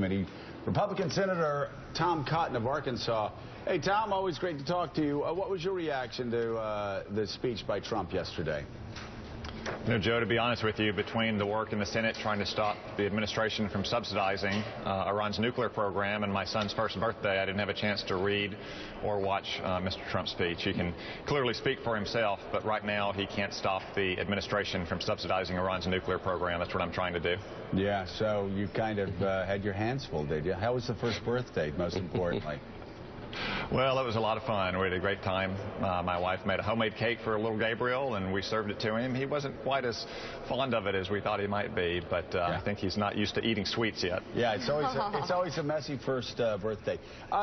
Committee, Republican Senator Tom Cotton of Arkansas. Hey, Tom, always great to talk to you. What was your reaction to the speech by Trump yesterday? You know, Joe, to be honest with you, between the work in the Senate trying to stop the administration from subsidizing Iran's nuclear program and my son's first birthday, I didn't have a chance to read or watch Mr. Trump's speech. He can clearly speak for himself, but right now he can't stop the administration from subsidizing Iran's nuclear program. That's what I'm trying to do. Yeah, so you kind of had your hands full, did you? How was the first birthday, most importantly? Well, it was a lot of fun. We had a great time. My wife made a homemade cake for little Gabriel, and we served it to him. He wasn't quite as fond of it as we thought he might be, but yeah. I think he's not used to eating sweets yet. Yeah, it's always a messy first birthday.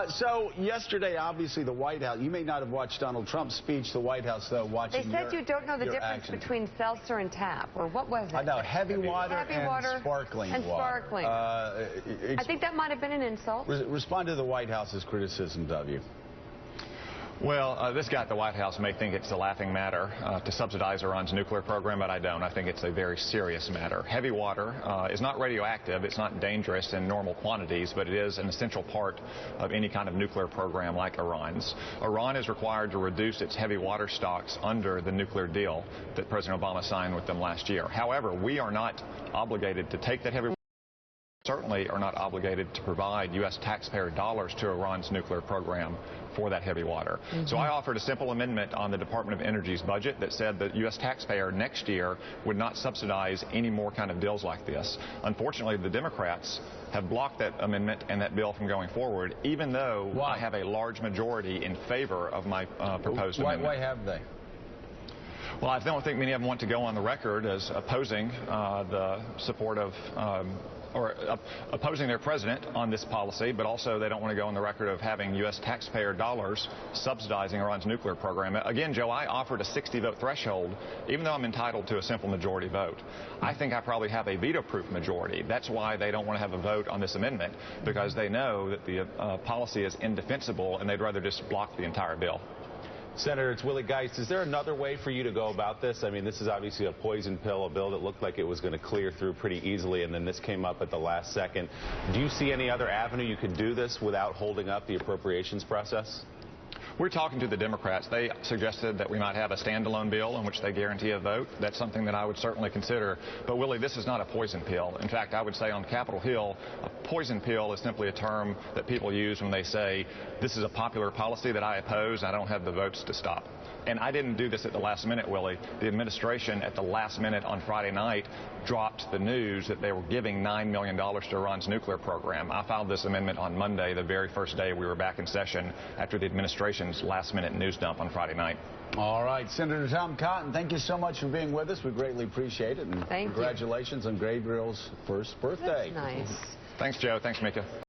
So yesterday, obviously, the White House, you may not have watched Donald Trump's speech, the White House, though, watching. They said you don't know the difference between seltzer and tap, or what was it? I know, heavy water and sparkling water. I think that might have been an insult. Respond to the White House's criticisms of you. Well, this guy at the White House may think it's a laughing matter to subsidize Iran's nuclear program, but I don't. I think it's a very serious matter. Heavy water is not radioactive. It's not dangerous in normal quantities, but it is an essential part of any kind of nuclear program like Iran's. Iran is required to reduce its heavy water stocks under the nuclear deal that President Obama signed with them last year. However, we are not obligated to take that heavy water. Certainly are not obligated to provide U.S. taxpayer dollars to Iran's nuclear program for that heavy water. So I offered a simple amendment on the Department of Energy's budget that said that U.S. taxpayer next year would not subsidize any more kind of deals like this. Unfortunately, the Democrats have blocked that amendment and that bill from going forward, even though I have a large majority in favor of my proposed amendment. Why have they? Well, I don't think many of them want to go on the record as opposing the support of opposing their president on this policy, but also they don't want to go on the record of having U.S. taxpayer dollars subsidizing Iran's nuclear program. Again, Joe, I offered a 60-vote threshold, even though I'm entitled to a simple majority vote. I think I probably have a veto-proof majority. That's why they don't want to have a vote on this amendment, because they know that the policy is indefensible and they'd rather just block the entire bill. Senator, it's Willie Geist. Is there another way for you to go about this? I mean, this is obviously a poison pill, a bill that looked like it was going to clear through pretty easily, and then this came up at the last second. Do you see any other avenue you could do this without holding up the appropriations process? We're talking to the Democrats. They suggested that we might have a standalone bill in which they guarantee a vote. That's something that I would certainly consider. But, Willie, this is not a poison pill. In fact, I would say on Capitol Hill, a poison pill is simply a term that people use when they say, this is a popular policy that I oppose, and I don't have the votes to stop. And I didn't do this at the last minute, Willie. The administration at the last minute on Friday night dropped the news that they were giving $9 million to Iran's nuclear program. I filed this amendment on Monday, the very first day we were back in session after the administration's last-minute news dump on Friday night. All right, Senator Tom Cotton, thank you so much for being with us. We greatly appreciate it. And thank you. Congratulations on Gabriel's first birthday. That's nice. Thanks, Joe. Thanks, Mika.